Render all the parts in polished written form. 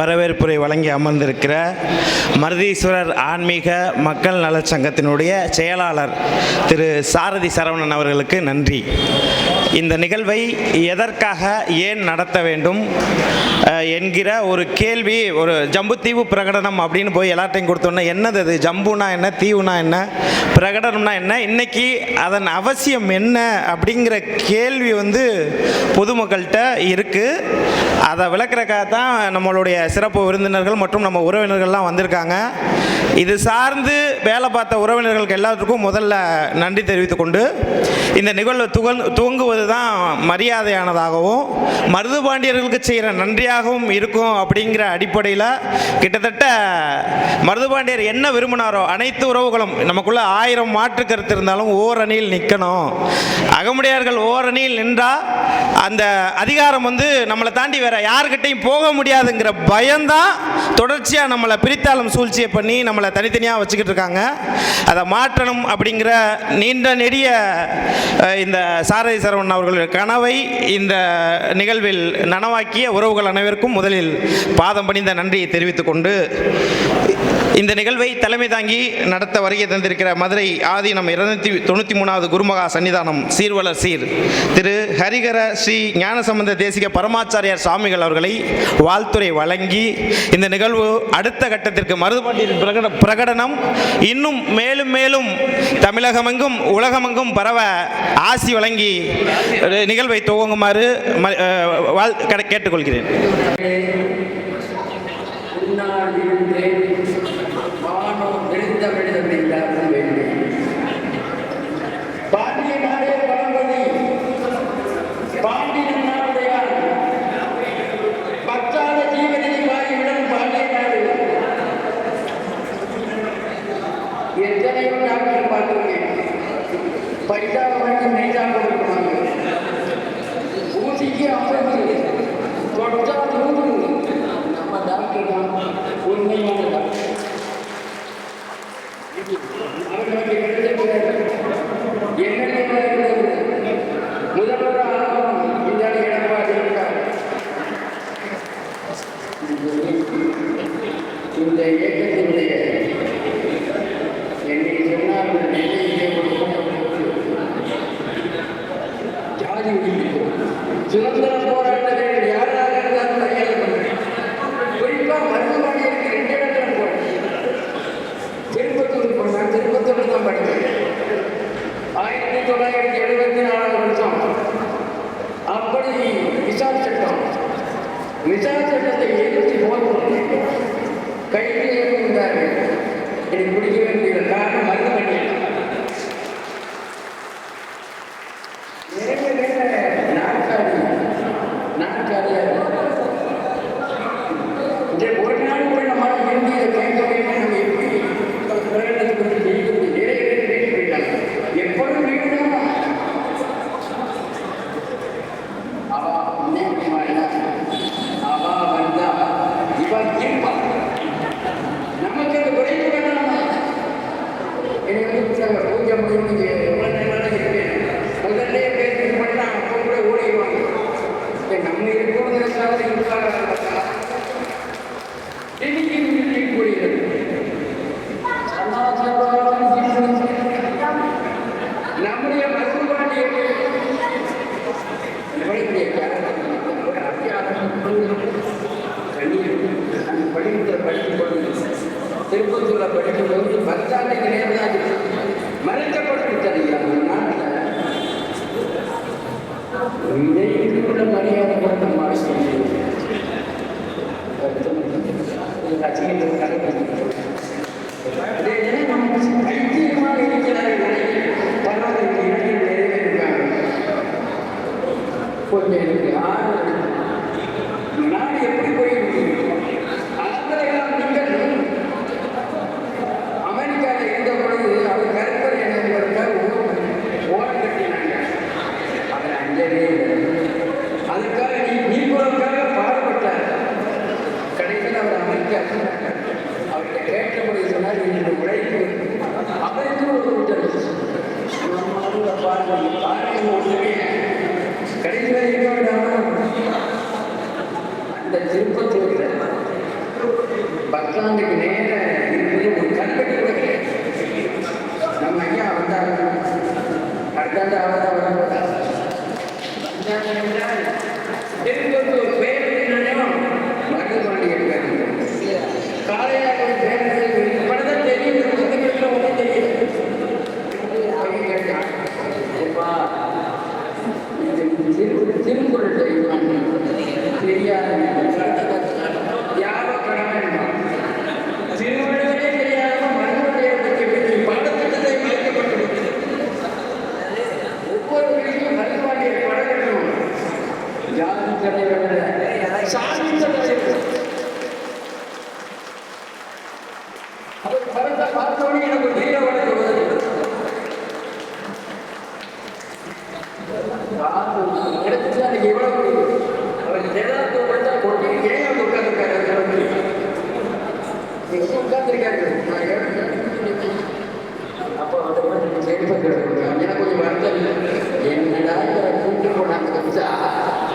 வரவேற்புரை வழங்கி அமர்ந்திருக்கிற மருதீஸ்வரர் ஆன்மீக மக்கள் நலச் சங்கத்தினுடைய செயலாளர் திரு சாரதி சரவணன் அவர்களுக்கு நன்றி. இந்த நிகழ்வை எதற்காக ஏன் நடத்த வேண்டும் என்கிற ஒரு கேள்வி, ஒரு ஜம்புத்தீவு பிரகடனம் அப்படின்னு போய் எல்லாத்தையும் கொடுத்தோன்னா என்னது அது, ஜம்புனா என்ன, தீவுனா என்ன, பிரகடனம்னா என்ன, இன்னைக்கு அதன் அவசியம் என்ன அப்படிங்கிற கேள்வி பொதுமக்கள்கிட்ட இருக்குது. அதை விளக்குறக்காக தான் நம்மளுடைய சிறப்பு விருந்தினர்கள் மற்றும் நம்ம உறவினர்கள்லாம் வந்திருக்காங்க. இது சார்ந்து வேலை பார்த்த உறவினர்களுக்கு எல்லாத்துக்கும் முதல்ல நன்றி தெரிவித்துக் கொண்டு, இந்த நிகழ்வு துவங்குவது தான் மரியாதையானதாகவும் மருதுபாண்டியர்களுக்கு செய்கிற நன்றியாகவும் இருக்கும். அப்படிங்கிற அடிப்படையில் கிட்டத்தட்ட மருதுபாண்டியர் என்ன விரும்பினாரோ அனைத்து உறவுகளும், நமக்குள்ள 1000 மாற்று கருத்து இருந்தாலும் ஓரணியில் நிற்கணும், அகமுடையார்கள் ஓரணியில் நின்றால் அந்த அதிகாரம் நம்மளை தாண்டி வேற யாருக்கிட்டையும் போக முடியாதுங்கிற பயம்தான் தொடர்ச்சியாக நம்மளை பிரித்தாளும் சூழ்ச்சியை பண்ணி நம்மளை தனித்தனியாக வச்சுக்கிட்டு இருக்காங்க. அதை மாற்றணும் அப்படிங்கிற நீண்ட நெடிய இந்த சாரதி சரவணன் அவர்களுடைய கனவை இந்த நிகழ்வில் நனவாக்கிய உறவுகள் அனைவருக்கும் முதலில் பாதம் பணிந்த நன்றியை தெரிவித்துக் கொண்டு, இந்த நிகழ்வை தலைமை தாங்கி நடத்த வருகை தந்திருக்கிற மதுரை ஆதீனம் 293வது குருமகா சன்னிதானம் சீர்வலர் சீர் திரு ஹரிகர ஸ்ரீ ஞானசம்பந்த தேசிக பரமாச்சாரியார் சுவாமிகள் அவர்களை வாழ்த்துரை வழங்கி, இந்த நிகழ்வு அடுத்த கட்டத்திற்கு மருதுபாண்டியர் பிரகடனம் இன்னும் மேலும் மேலும் தமிழகமெங்கும் உலகமெங்கும் பரவ ஆசி வழங்கி நிகழ்வை துவங்குமாறு கேட்டுக்கொள்கிறேன். இந்த இயக்கத்தினுடைய என்னை சொன்னால் ஜாதி சுதந்திர போராட்டத்தில் யாராக இருந்தாலும் குறிப்பாக மருதுபாண்டியருக்கு 2 இடத்துல போனேன். திருப்பத்தூர் போனேன். திருப்பத்தூர் தான் படித்தேன். 1974 வருஷம் அப்படி விசால் சட்டத்தை எதிர்த்து போகிறோம். கைது இருந்தார்கள். எனக்கு பிடிக்கவே முடியல. காரணம் மருதுபாண்டியர் ஒரு நாள் கூட நம்மளால் இந்திய கேட்கவே நம்ம எப்படி பிரகடனத்துக்கு செய்ய முடியும். நிறைய பேர் பேசி போயிட்டாங்க. எப்பொழுதும் வீடுதான் அவா அவா வந்தா இவா இருப்பா. நமக்கு அந்த குறைவு வேண்டாம். எனக்கு பூஜை முடிவு எவ்வளோ நேரம் இருப்பேன். முதல்ல பேசி பண்ணால் அப்போ கூட ஓடிடுவாங்க. நம்ம இருக்கிறது இன்னைக்கு கூடியது நம்முடைய மருதுபாண்டியர் படிக்கும்போது திருப்பத்தூரில் படிக்கும்போது பத்தாண்டு கிடையாது மறைக்கப்பட்டிருக்கிறது. நாட்டில் இதைக்குள்ள மரியாதை கொடுத்த மாற்றம் ஐக்கியமாக இருக்கிறார்கள். பரவாயில்லை, நிறைவேறாங்க. கொஞ்சம் எனக்கு ஆறு நாடு எப்படி போயிருக்கு. அதெல்லாம் நீங்கள் அமெரிக்காவில் இருந்த பொழுது அவர் கருப்பர் என்பதற்காக ஓரம் கட்டினாங்க. அவர் அஞ்சலே ஸ்டாண்டுக்கு நேர இருப்பது ஒரு கல்வெட்டு கூட கிடையாது. நம்ம ஐயா வந்தாங்க, அடுத்தாண்டு அவர்தான் வரப்போறாங்க. திருப்பத்தூர் பேருந்தையும் மருதுபாண்டியன் பேருந்து காலையாக பேருந்து இப்பதான் தெரியும். ஒன்றும் தெரியும். திருக்குறள் தெரியாத யாரோ கடமை திருவள்ளுவரே தெரியாத மருதுபாண்டியத்தை பாடத்திட்டத்தை மறைக்கப்பட்டுள்ளது. ஒவ்வொரு வீட்டிலும் மருதுபாண்டியர் படம் ஜாதி தலைவர் சாமி தலைவர் அவர் படத்தை பார்த்தோன்னே எனக்கு ஒரு வீர வழக்கு வருது. எடுத்து அதுக்கு எவ்வளவு அவர் ஜெயலலிதா படுத்தா கொட்டி ஏன் அவங்க உட்காந்துருக்காரு? எங்க உட்காந்துருக்காரு? அப்போ அதை மாதிரி செயல்பட்டு எனக்கு கொஞ்சம் வருத்தம் இல்லை. என்னடா கூட்டு போனாங்க வச்சா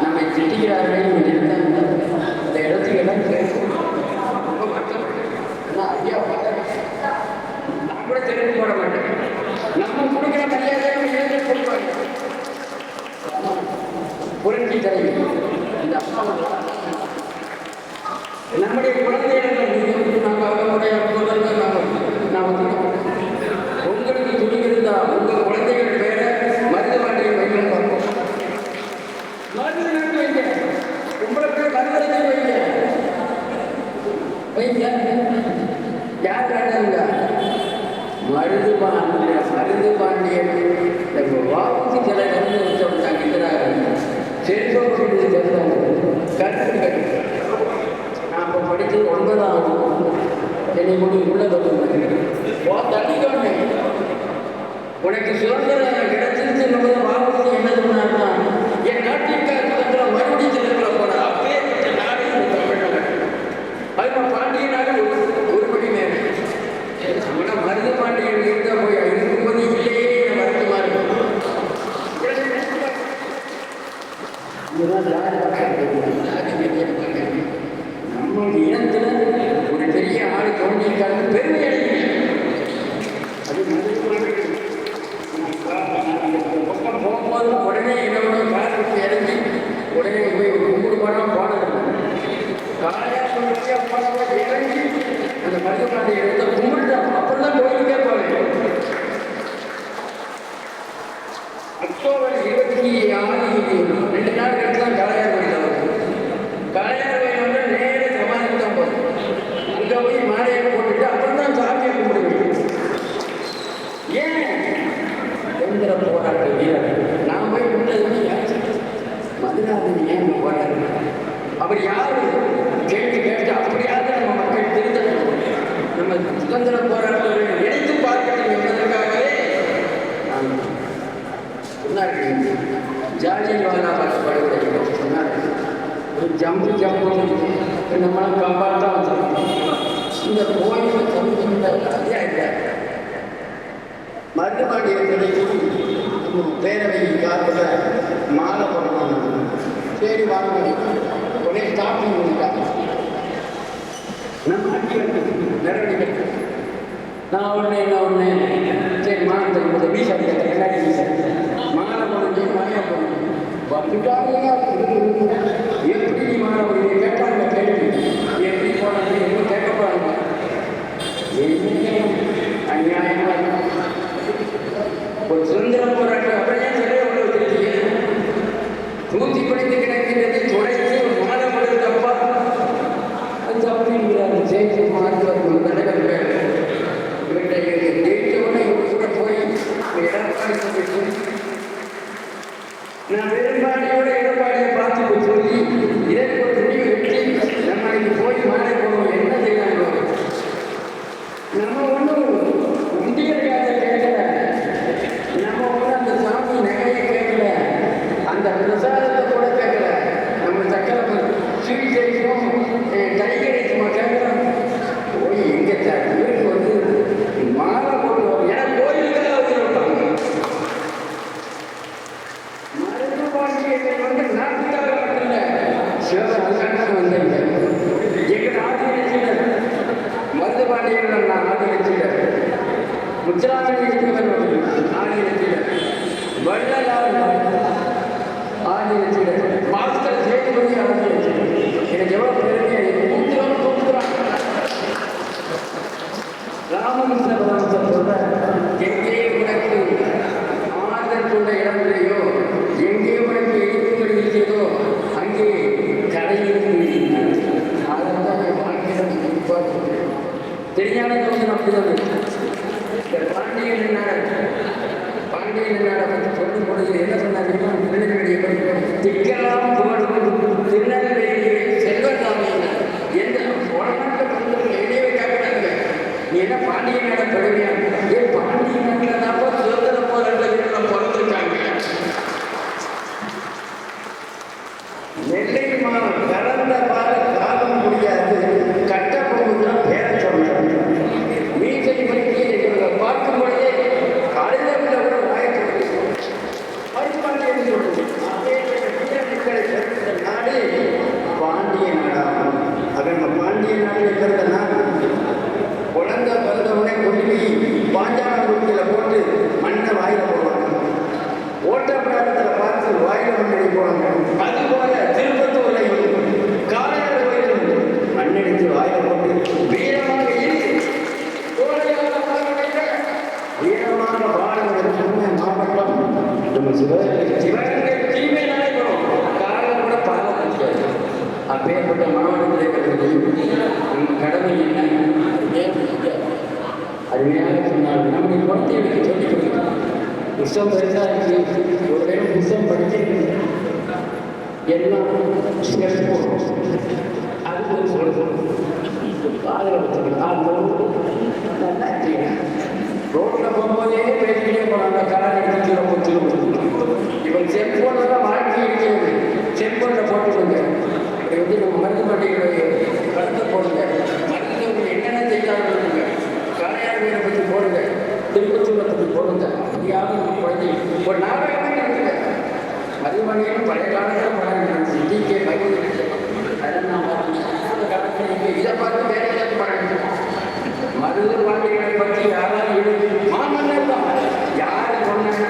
நம்ம திட்டிக்கிறார்கள் இந்த இடத்துக்கு எல்லாம் கேட்கும். ரொம்ப வருத்தம். ஐயா நான் கூட தெரிந்து போட மாட்டேன். நம்ம கொடுக்குற மரியாதையை எழுதி கொடுப்பாங்க. புரட்சி தலைவி இந்த அப்பா நம்முடைய குழந்தைகள் நம்ம அவங்களுடைய உங்களுக்கு துணி இருந்தா உங்க குழந்தைகள் பேர மருதுபாண்டியன் வைக்கணும் பார்ப்போம். மருந்து நாட்டு வைங்க, உங்களுக்கு மருந்தறிக்கை வைங்க வைங்க. யார் காட்டுங்க? மருதுபாண்டியன் இந்த வாக்கு சில இருந்து வச்சவங்க இருக்கிறாங்க. செல்வம் கருத்து நான் இப்போ படித்தது 9ஆவது. என்னை முடிவு உள்ள தள்ளிக்கொண்டு உனக்கு சுதந்திரம் கிடைச்சிருச்சு என்பது வாக்கு என்ன சொன்னார்னா, என் நாட்டிற்காக சுதந்திரம் மறுபடியும் செல்லுங்கள போன அப்பே நாடு தமிழ்நாடு அது பாண்டியனாக ஒரு படி மேலே ஆனால் மருதுபாண்டியன் இருந்த போய் இருக்கும்போது இல்லையே வருத்தமா இருக்கும். நம்ம இனத்துல ஒரு பெரிய ஆடு தோண்டியிருக்காங்க, பெருமை அடைகிறேன். அது பக்கம் போகும்போது உடனே என்னோட கார் விட்டு இறங்கி உடனே போய் கும்பிடு படம் போனது காலையா சொல்லியா போனவங்க இறங்கி அந்த மருதுபாண்டிய இடத்த கும்பிட்டு அப்புறம் தான் கோயிலுக்கே போவேன். அக்டோபர் 26 2 நாள் கழிச்சு தான் காளையார் கோயில் வரும். காளையார் கோயில் வந்து நேர சமாதிக்கு தான் போகும். அங்கே போய் மாலையை போட்டுட்டு அப்புறம் தான் சாமியை கும்பிடுவேன். ஏன் சுதந்திர போராட்ட வீரர் நான் போய் விட்டதுன்னு மதுராதன் ஏன் போராடு? அவர் யாரு கேள்வி கேட்டு அப்படியாவது நம்ம மக்கள் தெரிஞ்சுக்கணும். நம்ம சுதந்திர போராட்டத்தை நினைத்து பார்க்கணும் என்பதற்காகவே சொன்னார்கள். ஜாலியன்வாலா படுகொலை சொன்னார்கள். ஒரு ஜம்பு நம்மளாம் காப்பாற்றா வச்சிருக்கோம். இந்த கோயில் சமூக அதே இல்லை. மருதுபாண்டியர்களை பேரவை காலத்தில் மாலை போடணும். சரி வாங்க உடனே ஸ்டாப்பிங் பண்ணிட்டாங்க. நம்ம அடி நடவடிக்கை நான் ஒன்று சரி மாலை தரும்போது வீசா எல்லாடி வீசா மாலை போடுறது மாலையா போடணும் வந்துட்டாங்க. எப்படி நீ மாலை போடுங்க கேட்டாங்க கேள்வி எப்படி போனாங்க எப்படி கேட்க போறாங்க. அநியாயமா ஒரு சுதந்திர போராட்டம் அப்படியே சிலையை உள்ள வச்சிருக்கீங்க. தூக்கி படித்து கிடக்கிறது துடைத்து ஒரு மாலை போடுறது தப்பா? அது தப்புங்கிறாரு. ஜெயிச்சு மாற்றுவது தலைவர் பேர் ஜெயிச்சவனை கூட போய் எடப்பாடி சொல்லிட்டு நான் எடப்பாடியோட எடப்பாடியை பார்த்து சொல்லி இதற்கு ஒரு முடிவு வெற்றி உச்சராசனை ஆங்கிலத்தில் வள்ளலார் ஆங்கிலத்தில் மாஸ்டர் சேதுபதி ஆங்கிலத்தில் எனக்கு எவ்வளோ பெருமையாக தூக்குறான். ராமகிருஷ்ண பரமஹம்சர் சொல்ற எங்கே உனக்கு ஆறுதல் கொண்ட இடமில்லையோ, எங்கே உனக்கு எழுத்துக்கள் இருக்கிறதோ அங்கே கடையில் அதான் என் வாழ்க்கையில் தெரியாத யோசனை அப்படிதான். பாண்டியன் என்ன சொல்லும் பொழுது என்ன சொன்னாங்கன்னா, திருநெல்வேலியை திக்கலாம் புகழும் திருநெல்வேலியை செல்வதாமையின எந்த உடனாட்ட பண்புகள் இடையே காப்பிட்டாங்க. நீ என்ன பாண்டிய நாட பெருமையா? ஏன் பாண்டிய நாட்டில் தான் சுதந்திர போராட்டத்தில் பிறந்திருக்காங்க. நெல்லை கடந்த வார காலம் முடியாது கட்டப்பொருள் பேர சொன்னாங்க. மீசை பற்றி பார்க்கும் பொழுதே கடிதத்தில் கூட வாய்ப்பு பாண்டியன் சொல்லுது. அதே மக்களை சேர்ந்த நாடு பாண்டிய நாடாகும். அது நம்ம பாண்டிய நாட்டில் இருக்கிற நாடு குழந்தை பிறந்தவுடனே கொண்டு போய் பாஞ்சாலத்தில் போட்டு மண்ணை வாயில போடுவாங்க. ஓட்டப்பிராட்டத்தில் பார்த்து வாயில மண்ணடி போவாங்க. அதுபோல திருப்பத்தூர்லையும் காலையில் கோயிலும் மண்ணடித்து வாயில போட்டு வீரமாக வீரமாக வாழ சொன்ன மாவட்டம் நம்ம சிவகங்கை தீமை நடைபெறும். காரணம் கூட பாலம் முடியாது. அப்பேற்பட்ட மாவட்டத்தில் நம்ம கடமை என்ன அருமையாக சொன்னார். நம்முடைய குழந்தைகளுக்கு சொல்லிக் கொடுக்கணும். புத்தம் பெருசாக இருக்கு. ஒரு நேரம் புத்தம் படிச்சு எல்லாம் அது ஒரு சொல்லணும். ரோட்டில் போகும்போதே பேசிக்கிட்டே போனாங்க. கார் எடுத்து இவன் செல்போனில் தான் வாழ்க்கை இருக்கிறது. செல்போனில் போட்டுக்கோங்க. இப்படி நம்ம மருந்து பண்டிகைகளை கலந்து போடுங்க. மருந்து என்னென்ன செய்தாங்க கலையார் மீனை பற்றி போடுங்க. திருப்பத்தூரை பற்றி போடுங்க. அப்படியாவது நம்ம குழந்தை ஒரு நாடகமே இருக்குங்க. மதுமணியும் பழைய காலத்தில் பழகிட்டு டிகே பையன் அதெல்லாம் நான் காலத்தில் இதை பார்த்து வேற ஏதாவது பழகிட்டு மருது பாண்டிகளை பற்றி யாராவது எழுதி மாமன்னர் தான் யார் சொன்னாங்க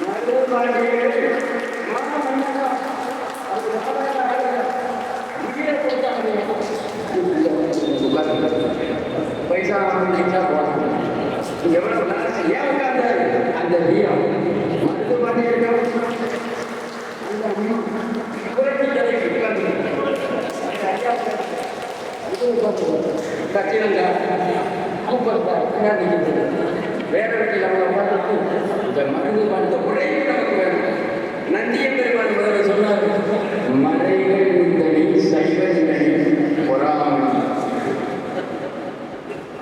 மருது பாண்டிகள் மாமன்னர் தான். அது உயிரை கொடுத்தாங்க. பைசா வாங்கிட்டா போனாங்க. எவ்வளவு ஏன் உட்கார்ந்தாரு அந்த வீரம் மருது பாண்டிகள் அந்த புரட்சி தலைக்கு உட்கார்ந்து கட்டிடங்க வேற வீட்டில் அவங்களை பார்த்துட்டு இந்த மருந்து வாழ்ந்த உழைப்பு நமக்கு வேணும். நந்தியம் பெருமாள் முதல்ல சொன்னார், மறைகள் நின்றடி சைவநிலை பொறாமை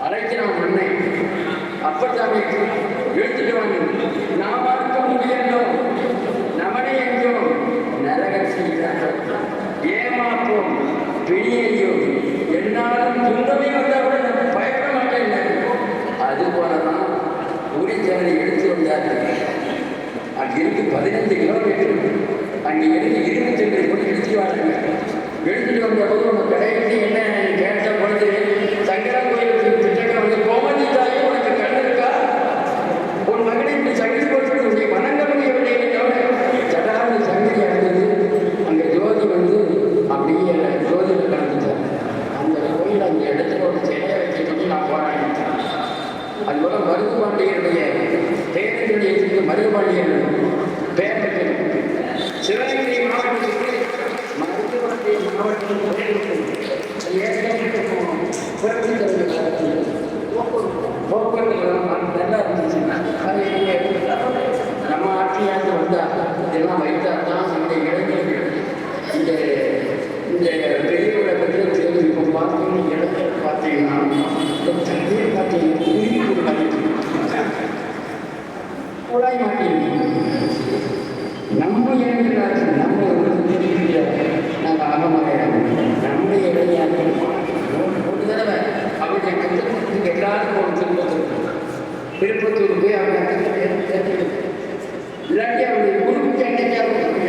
அழைக்கிறான் மண்ணை. அப்பட்டாமை எடுத்துட்டு வாங்க. நாம் பார்க்க முடியணும் நமனை எங்கோ நரகத்தில் ஏமாப்போம் பிணியையும் என்னாலும் துன்பமே வந்தால் கூட நம்ம பயப்பட மாட்டேன். அது போலதான் ஊரிச்சாலை எடுத்து வந்தார்கள். அங்கிருந்து 15 கிலோமீட்டர் அங்கே இருந்து 27 கொண்டு எடுத்து வாங்க. எடுத்துட்டு வந்த போது நம்ம கடைக்கு என்ன கேட்ட பொழுது சங்கரன் கோயிலுக்கு திட்டக்க வந்து கோமதி தாயே உனக்கு கண் இருக்கா? உன் மகனை இப்படி சங்கரி போட்டு உன்னை வணங்க முடியவில்லை. ஜடாவது சங்கரி அடைந்தது. அங்கே ஜோதி வந்து அப்படியே ஜோதியில் கலந்துட்டார். அந்த கோயில் அந்த இடத்துல ஒரு சிலையை வச்சுட்டு நான் போராடிட்டேன். அதுபோல மருது பாண்டியனுடைய பேரனுடைய மருது பாண்டியன் பேர் சிவகங்கை மாவட்டத்துக்கு மருது பாண்டிய மாவட்டத்தில் போக்குவரத்து நல்லா இருந்துச்சுன்னா அது நம்ம ஆட்சியாக வந்தால் இதெல்லாம் வைத்தால் தான் இந்த இளைஞர்கள் இந்த பெரியவர்களை பற்றி தெரிஞ்சு இப்போ பார்த்தீங்கன்னா இளைஞர்கள் பார்த்தீங்கன்னா இந்த தண்ணீர் பார்த்தீங்கன்னா குழாய் மாட்டீங்க. நம்ம இளைஞர்களாச்சு நம்ம நாங்கள் அகமறையாங்க நம்முடைய இளைஞர்கள் ஒரு தடவை அவருடைய கற்றுக்கு எல்லாருக்கும் ஒரு திருப்பத்தூர் போய் அவங்க இல்லாட்டி அவருடைய குடும்பத்தை அன்னைக்கு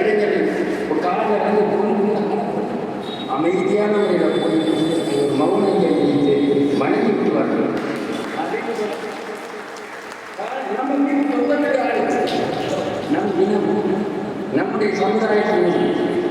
இளைஞர்கள் ஒரு காலம் இருந்து அமைதியான முறையில் போய் மௌனத்தை வணங்கி விட்டு வரணும். நமக்கு சொந்தங்கள் நம் தினமும் நம்முடைய சமுதாயத்தில்